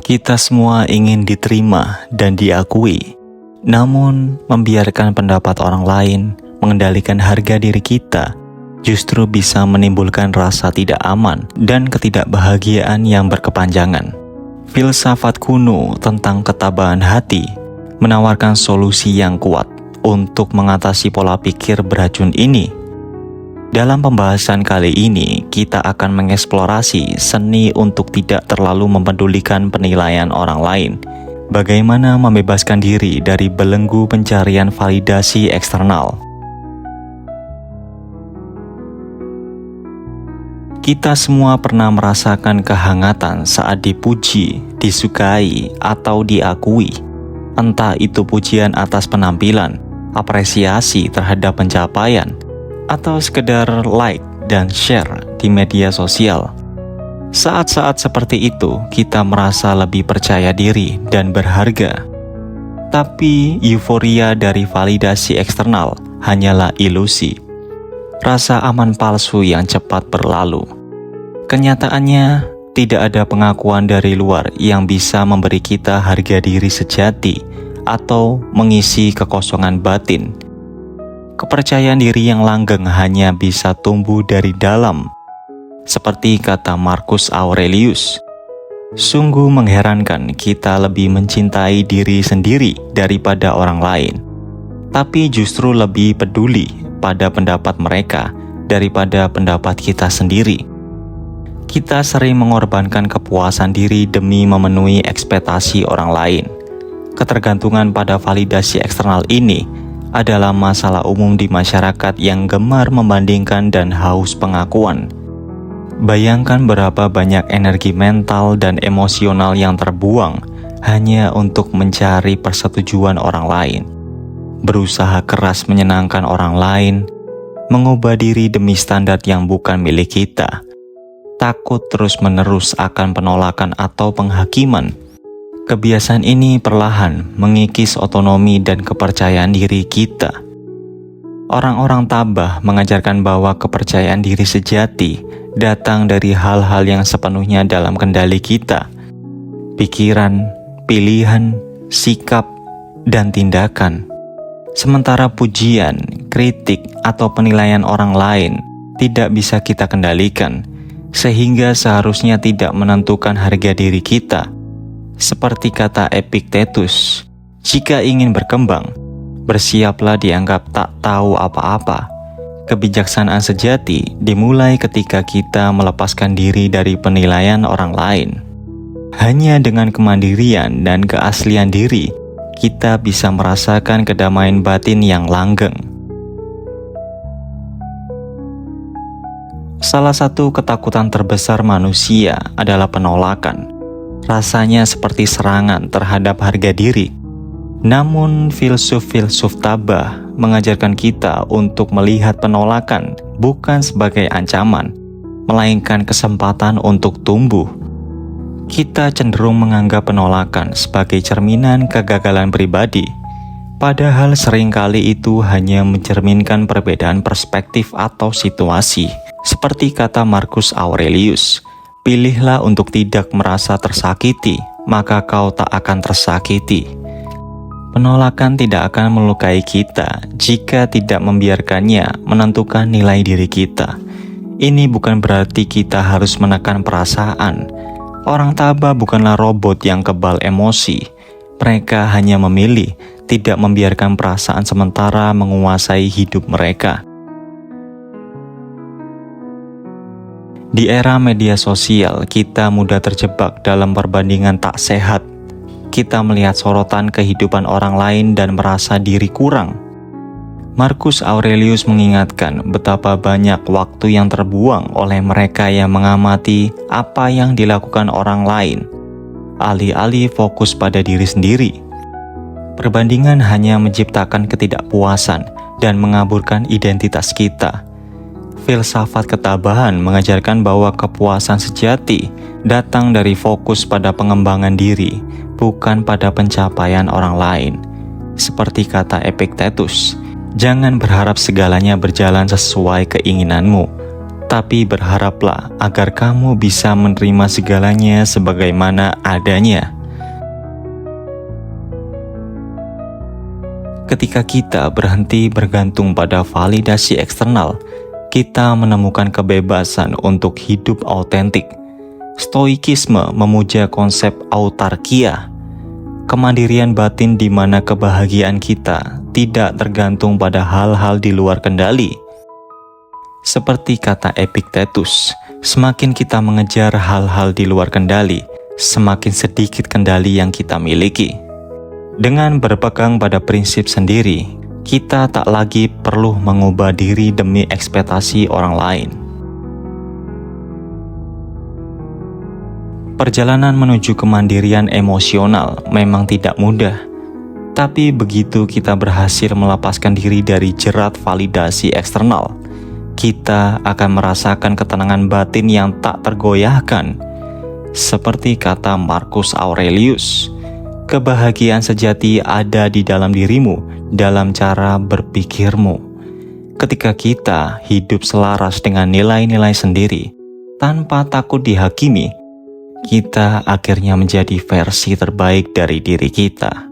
Kita semua ingin diterima dan diakui, namun membiarkan pendapat orang lain mengendalikan harga diri kita justru bisa menimbulkan rasa tidak aman dan ketidakbahagiaan yang berkepanjangan. Filsafat kuno tentang ketabahan hati menawarkan solusi yang kuat untuk mengatasi pola pikir beracun ini. Dalam pembahasan kali ini, kita akan mengeksplorasi seni untuk tidak terlalu mempedulikan penilaian orang lain. Bagaimana membebaskan diri dari belenggu pencarian validasi eksternal. Kita semua pernah merasakan kehangatan saat dipuji, disukai, atau diakui. Entah itu pujian atas penampilan, apresiasi terhadap pencapaian, atau sekedar like dan share di media sosial. Saat-saat seperti itu, kita merasa lebih percaya diri dan berharga. Tapi euforia dari validasi eksternal hanyalah ilusi. Rasa aman palsu yang cepat berlalu. Kenyataannya, tidak ada pengakuan dari luar yang bisa memberi kita harga diri sejati atau mengisi kekosongan batin. Kepercayaan diri yang langgeng hanya bisa tumbuh dari dalam. Seperti kata Marcus Aurelius, sungguh mengherankan kita lebih mencintai diri sendiri daripada orang lain, tapi justru lebih peduli pada pendapat mereka daripada pendapat kita sendiri. Kita sering mengorbankan kepuasan diri demi memenuhi ekspektasi orang lain. Ketergantungan pada validasi eksternal ini adalah masalah umum di masyarakat yang gemar membandingkan dan haus pengakuan. Bayangkan berapa banyak energi mental dan emosional yang terbuang hanya untuk mencari persetujuan orang lain. Berusaha keras menyenangkan orang lain, mengubah diri demi standar yang bukan milik kita. Takut terus-menerus akan penolakan atau penghakiman. Kebiasaan ini perlahan mengikis otonomi dan kepercayaan diri kita. Orang-orang tabah mengajarkan bahwa kepercayaan diri sejati datang dari hal-hal yang sepenuhnya dalam kendali kita. Pikiran, pilihan, sikap, dan tindakan. Sementara pujian, kritik, atau penilaian orang lain tidak bisa kita kendalikan, sehingga seharusnya tidak menentukan harga diri kita. Seperti kata Epictetus, jika ingin berkembang, bersiaplah dianggap tak tahu apa-apa. Kebijaksanaan sejati dimulai ketika kita melepaskan diri dari penilaian orang lain. Hanya dengan kemandirian dan keaslian diri, kita bisa merasakan kedamaian batin yang langgeng. Salah satu ketakutan terbesar manusia adalah penolakan. Rasanya seperti serangan terhadap harga diri. Namun filsuf-filsuf tabah mengajarkan kita untuk melihat penolakan bukan sebagai ancaman, melainkan kesempatan untuk tumbuh. Kita cenderung menganggap penolakan sebagai cerminan kegagalan pribadi, padahal seringkali itu hanya mencerminkan perbedaan perspektif atau situasi. Seperti kata Marcus Aurelius, pilihlah untuk tidak merasa tersakiti, maka kau tak akan tersakiti. Penolakan tidak akan melukai kita jika tidak membiarkannya menentukan nilai diri kita. Ini bukan berarti kita harus menekan perasaan. Orang tabah bukanlah robot yang kebal emosi. Mereka hanya memilih tidak membiarkan perasaan sementara menguasai hidup mereka. Di era media sosial, kita mudah terjebak dalam perbandingan tak sehat. Kita melihat sorotan kehidupan orang lain dan merasa diri kurang. Marcus Aurelius mengingatkan betapa banyak waktu yang terbuang oleh mereka yang mengamati apa yang dilakukan orang lain, alih-alih fokus pada diri sendiri. Perbandingan hanya menciptakan ketidakpuasan dan mengaburkan identitas kita. Filsafat ketabahan mengajarkan bahwa kepuasan sejati datang dari fokus pada pengembangan diri, bukan pada pencapaian orang lain. Seperti kata Epictetus, jangan berharap segalanya berjalan sesuai keinginanmu, tapi berharaplah agar kamu bisa menerima segalanya sebagaimana adanya. Ketika kita berhenti bergantung pada validasi eksternal, kita menemukan kebebasan untuk hidup autentik. Stoikisme memuja konsep autarkia, kemandirian batin di mana kebahagiaan kita tidak tergantung pada hal-hal di luar kendali. Seperti kata Epictetus, semakin kita mengejar hal-hal di luar kendali, semakin sedikit kendali yang kita miliki. Dengan berpegang pada prinsip sendiri, kita tak lagi perlu mengubah diri demi ekspektasi orang lain. Perjalanan menuju kemandirian emosional memang tidak mudah, tapi begitu kita berhasil melepaskan diri dari jerat validasi eksternal, kita akan merasakan ketenangan batin yang tak tergoyahkan. Seperti kata Marcus Aurelius, kebahagiaan sejati ada di dalam dirimu, dalam cara berpikirmu. Ketika kita hidup selaras dengan nilai-nilai sendiri, tanpa takut dihakimi, kita akhirnya menjadi versi terbaik dari diri kita.